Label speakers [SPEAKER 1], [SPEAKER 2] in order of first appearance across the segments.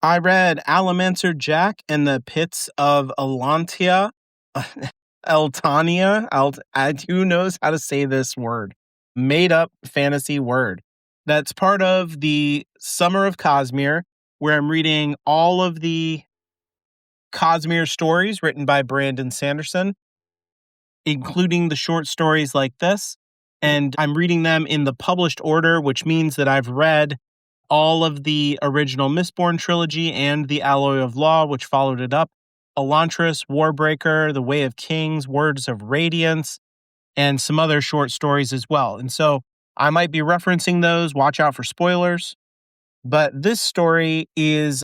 [SPEAKER 1] I read Allomancer Jak and the Pits of Eltania. Eltania. Who knows how to say this word? Made up fantasy word. That's part of the Summer of Cosmere, where I'm reading all of the Cosmere stories written by Brandon Sanderson, including the short stories like this. And I'm reading them in the published order, which means that I've read all of the original Mistborn trilogy and the Alloy of Law, which followed it up, Elantris, Warbreaker, The Way of Kings, Words of Radiance, and some other short stories as well. And so I might be referencing those. Watch out for spoilers. But this story is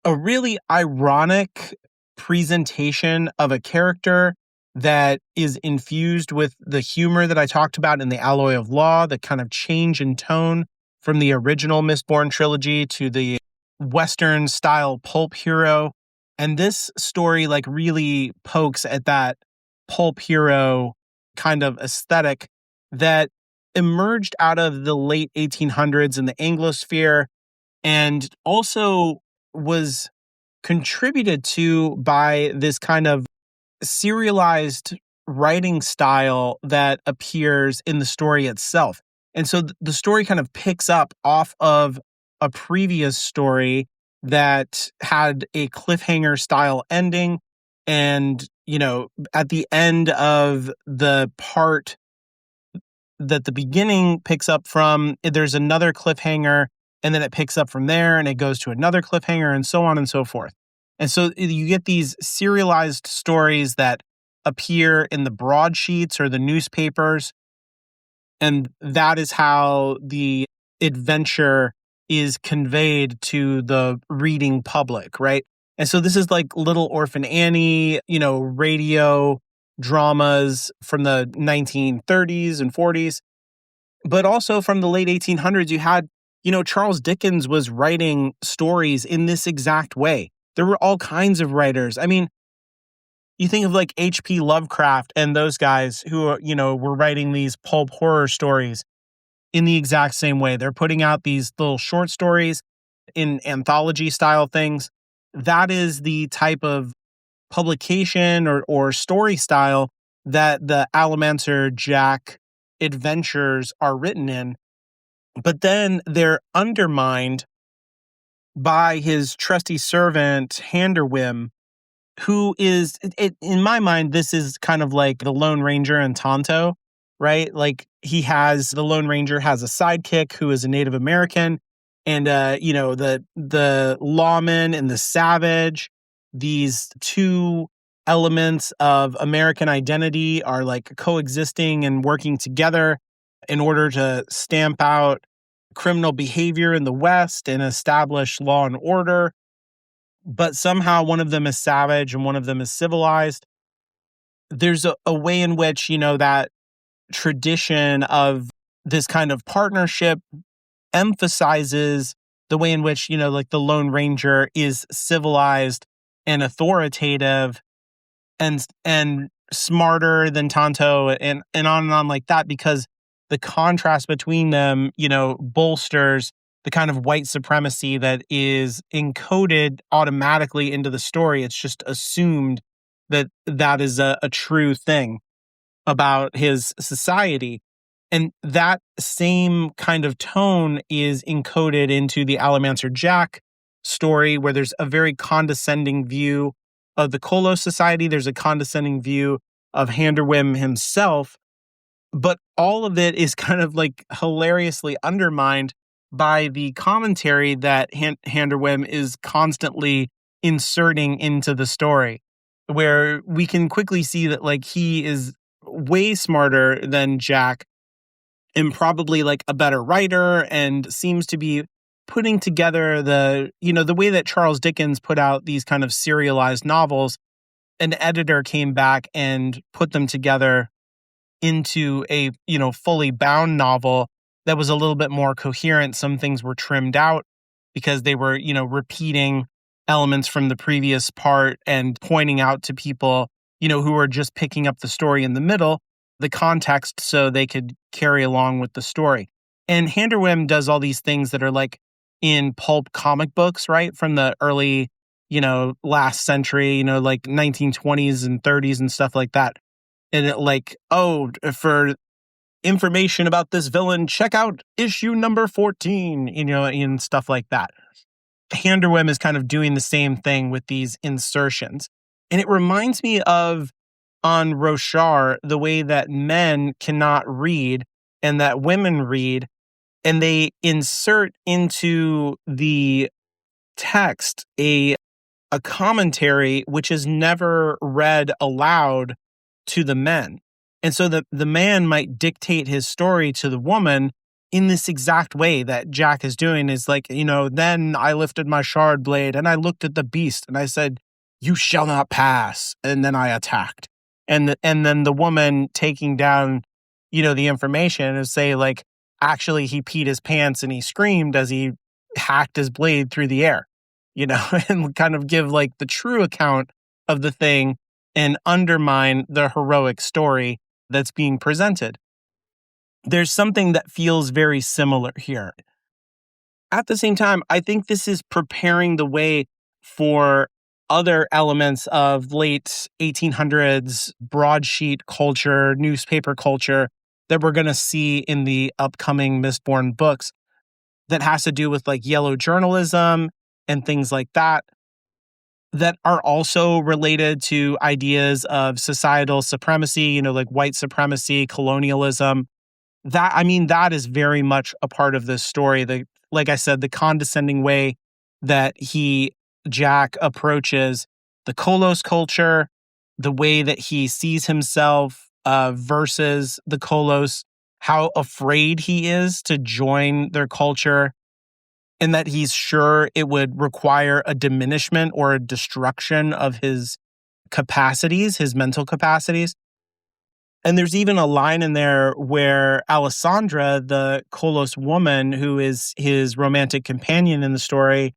[SPEAKER 1] a really ironic presentation of a character that is infused with the humor that I talked about in the Alloy of Law, the kind of change in tone from the original Mistborn trilogy to the Western style pulp hero. And this story really pokes at that pulp hero kind of aesthetic that emerged out of the late 1800s in the Anglosphere and also was contributed to by this kind of serialized writing style that appears in the story itself. And so the story kind of picks up off of a previous story that had a cliffhanger style ending. And, at the end of the part that the beginning picks up from, there's another cliffhanger, and then it picks up from there and it goes to another cliffhanger and so on and so forth. And so you get these serialized stories that appear in the broadsheets or the newspapers. And that is how the adventure is conveyed to the reading public, right? And so this is like Little Orphan Annie, radio dramas from the 1930s and 40s. But also from the late 1800s, you had, Charles Dickens was writing stories in this exact way. There were all kinds of writers. I mean, you think of H.P. Lovecraft and those guys who, were writing these pulp horror stories in the exact same way. They're putting out these little short stories in anthology style things. That is the type of publication or story style that the Allomancer Jak adventures are written in. But then they're undermined by his trusty servant, Handerwim, who is, in my mind, this is kind of like the Lone Ranger and Tonto, right? The Lone Ranger has a sidekick who is a Native American, and the lawman and the savage, these two elements of American identity are coexisting and working together in order to stamp out criminal behavior in the West and establish law and order. But somehow one of them is savage and one of them is civilized. There's a way in which, that tradition of this kind of partnership emphasizes the way in which, the Lone Ranger is civilized and authoritative and smarter than Tonto and on like that, because the contrast between them, bolsters the kind of white supremacy that is encoded automatically into the story. It's just assumed that that is a true thing about his society. And that same kind of tone is encoded into the Allomancer Jak story, where there's a very condescending view of the Kolo society. There's a condescending view of Handerwim himself. But all of it is kind of hilariously undermined by the commentary that Handerwim is constantly inserting into the story, where we can quickly see that he is way smarter than Jak and probably a better writer, and seems to be putting together the way that Charles Dickens put out these kind of serialized novels. An editor came back and put them together into a fully bound novel that was a little bit more coherent. Some things were trimmed out because they were repeating elements from the previous part and pointing out to people who were just picking up the story in the middle the context so they could carry along with the story. And Handerwim does all these things that are in pulp comic books, right? From the early, last century, like 1920s and 30s and stuff like that. And it like, oh, for information about this villain, check out issue number 14, and stuff like that. Handerwim is kind of doing the same thing with these insertions. And it reminds me of on Roshar, the way that men cannot read and that women read, and they insert into the text a commentary which is never read aloud to the men. And so the man might dictate his story to the woman in this exact way that Jack is doing, is like, then I lifted my shard blade and I looked at the beast and I said, you shall not pass. And then I attacked. And then the woman taking down, the information and say like, actually he peed his pants and he screamed as he hacked his blade through the air, and kind of give like the true account of the thing and undermine the heroic story that's being presented. There's something that feels very similar here. At the same time, I think this is preparing the way for other elements of late 1800s broadsheet culture, newspaper culture that we're going to see in the upcoming Mistborn books that has to do with like yellow journalism and things like that are also related to ideas of societal supremacy, like white supremacy, colonialism. That is very much a part of this story. Like I said, the condescending way that Jack approaches the Kolos culture, the way that he sees himself versus the Kolos, how afraid he is to join their culture, and that he's sure it would require a diminishment or a destruction of his capacities, his mental capacities. And there's even a line in there where Alessandra, the Kolos woman who is his romantic companion in the story,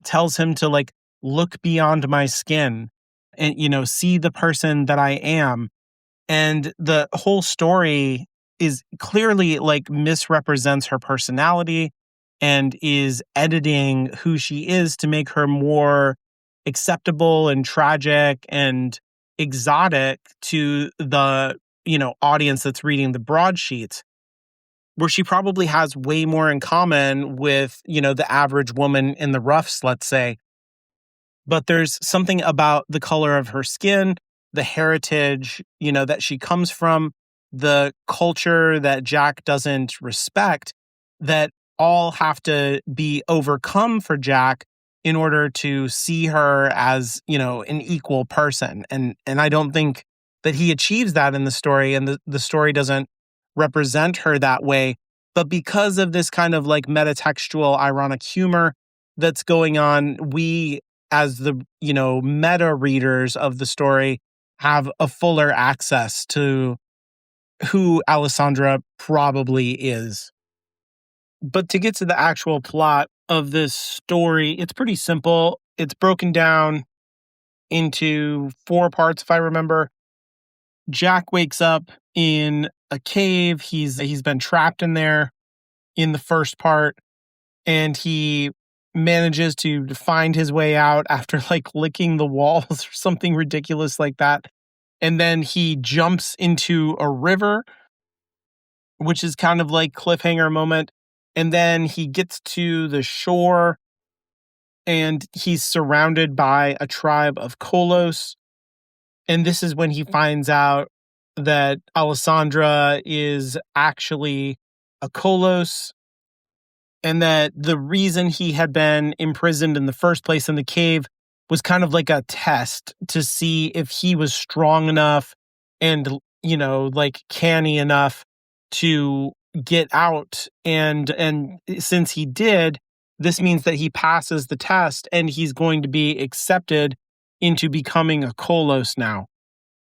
[SPEAKER 1] tells him to like look beyond my skin and, see the person that I am. And the whole story is clearly like misrepresents her personality and is editing who she is to make her more acceptable and tragic and exotic to the audience that's reading the broadsheets, where she probably has way more in common with the average woman in the roughs, let's say. But there's something about the color of her skin, the heritage that she comes from, the culture that Jack doesn't respect, that all have to be overcome for Jack in order to see her as an equal person. And I don't think that he achieves that in the story, and the story doesn't represent her that way. But because of this kind of like metatextual ironic humor that's going on, we as the meta readers of the story have a fuller access to who Alessandra probably is. But to get to the actual plot of this story, it's pretty simple. It's broken down into 4 parts, if I remember. Jack wakes up in a cave. He's been trapped in there in the first part, and he manages to find his way out after like licking the walls or something ridiculous like that. And then he jumps into a river, which is kind of like cliffhanger moment. And then he gets to the shore and he's surrounded by a tribe of Kolos. And this is when he finds out that Alessandra is actually a Kolos, and that the reason he had been imprisoned in the first place in the cave was kind of like a test to see if he was strong enough and, like canny enough to get out. And since he did, this means that he passes the test and he's going to be accepted into becoming a Kolos now,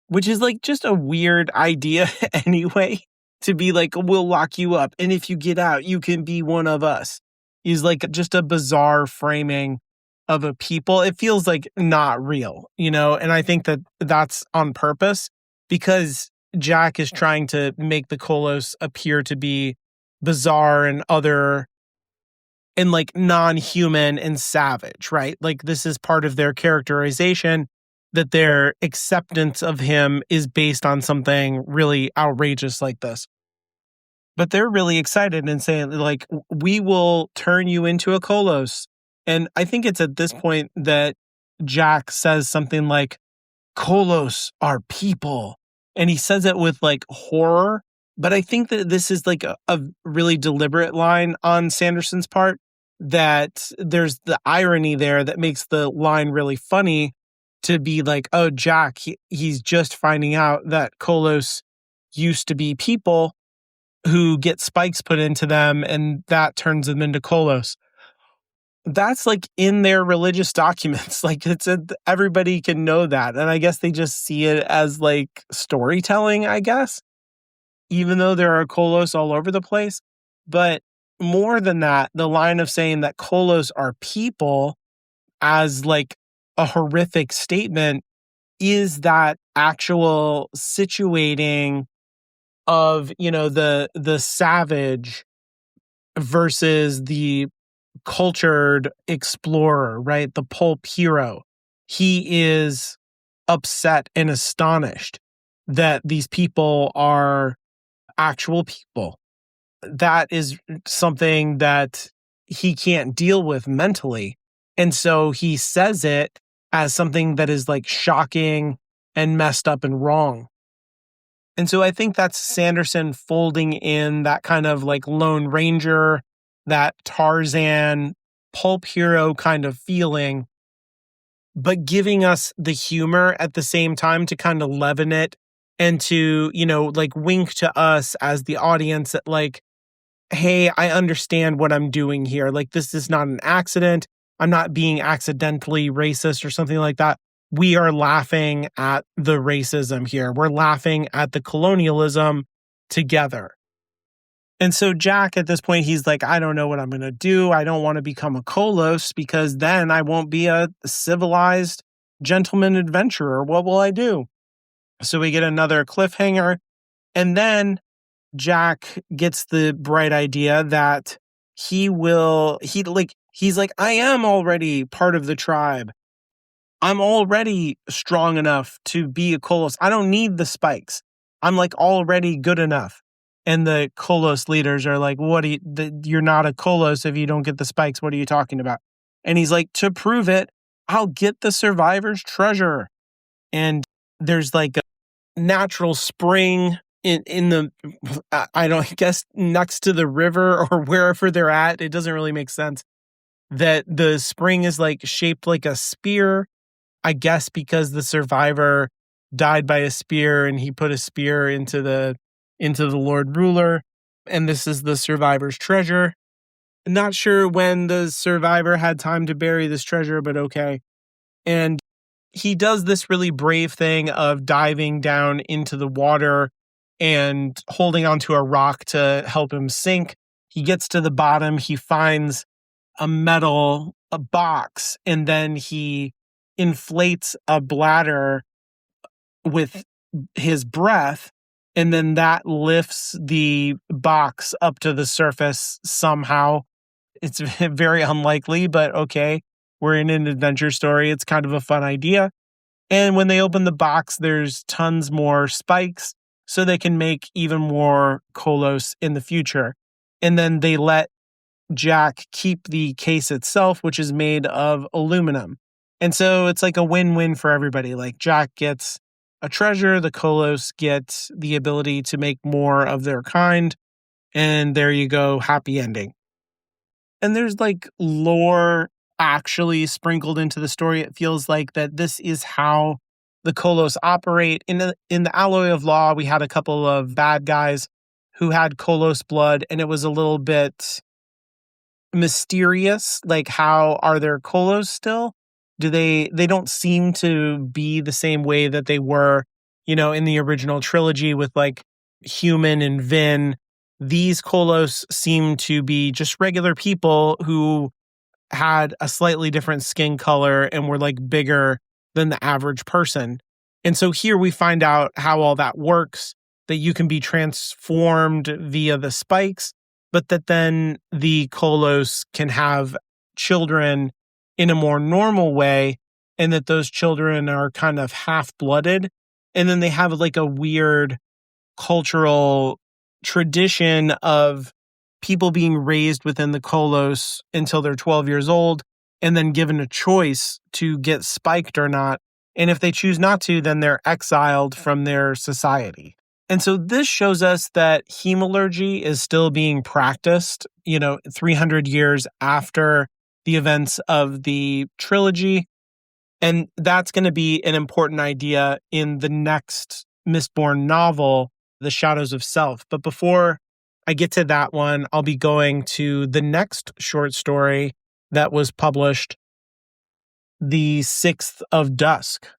[SPEAKER 1] which is like just a weird idea anyway, to be like, we'll lock you up, and if you get out, you can be one of us. Is like just a bizarre framing of a people. It feels like not real, and I think that that's on purpose because Jack is trying to make the Kolos appear to be bizarre and and like non-human and savage, right? Like this is part of their characterization, that their acceptance of him is based on something really outrageous like this. But they're really excited and saying like, we will turn you into a Kolos. And I think it's at this point that Jack says something like, Kolos are people. And he says it with like horror. But I think that this is like a really deliberate line on Sanderson's part, that there's the irony there that makes the line really funny, to be like, oh, Jack, he's just finding out that Kolos used to be people who get spikes put into them, and that turns them into Kolos. That's like in their religious documents. Like everybody can know that. And I guess they just see it as like storytelling, I guess, even though there are Kolos all over the place. But more than that, the line of saying that Kolos are people as like a horrific statement is that actual situating of, the savage versus the cultured explorer, right? The pulp hero. He is upset and astonished that these people are actual people. That is something that he can't deal with mentally. And so he says it as something that is like shocking and messed up and wrong. And so I think that's Sanderson folding in that kind of like Lone Ranger, that Tarzan pulp hero kind of feeling, but giving us the humor at the same time to kind of leaven it and to, like wink to us as the audience that like, hey, I understand what I'm doing here. Like, this is not an accident. I'm not being accidentally racist or something like that. We are laughing at the racism here. We're laughing at the colonialism together. And so Jack, at this point, he's like, I don't know what I'm going to do. I don't want to become a Kolos because then I won't be a civilized gentleman adventurer. What will I do? So we get another cliffhanger. And then Jack gets the bright idea that he's like, I am already part of the tribe. I'm already strong enough to be a Kolos. I don't need the spikes. I'm like already good enough. And the Kolos leaders are like, you're not a Kolos if you don't get the spikes. What are you talking about? And he's like, to prove it, I'll get the survivor's treasure. And there's like a natural spring in the, I guess next to the river or wherever they're at. It doesn't really make sense that the spring is like shaped like a spear. I guess because the survivor died by a spear and he put a spear into the Lord Ruler, and this is the survivor's treasure. Not sure when the survivor had time to bury this treasure, but okay. And he does this really brave thing of diving down into the water and holding onto a rock to help him sink. He gets to the bottom, he finds a box, and then he inflates a bladder with his breath, and then that lifts the box up to the surface somehow. It's very unlikely, but okay. We're in an adventure story. It's kind of a fun idea. And when they open the box, there's tons more spikes, so they can make even more Kolos in the future. And then they let Jack keep the case itself, which is made of aluminum. And so it's like a win-win for everybody. Like Jack gets a treasure, the Kolos get the ability to make more of their kind, and there you go, happy ending. And there's like lore actually sprinkled into the story. It feels like that this is how the Kolos operate. In the Alloy of Law, we had a couple of bad guys who had Kolos blood, and it was a little bit mysterious. Like, how are there Kolos still? They don't seem to be the same way that they were, in the original trilogy with like Human and Vin. These Kolos seem to be just regular people who had a slightly different skin color and were like bigger than the average person. And so here we find out how all that works, that you can be transformed via the spikes, but that then the Kolos can have children in a more normal way, and that those children are kind of half-blooded. And then they have like a weird cultural tradition of people being raised within the Kolos until they're 12 years old and then given a choice to get spiked or not. And if they choose not to, then they're exiled from their society. And so this shows us that hemalurgy is still being practiced, 300 years after the events of the trilogy. And that's going to be an important idea in the next Mistborn novel, The Shadows of Self. But before I get to that one, I'll be going to the next short story that was published, The Sixth of Dusk.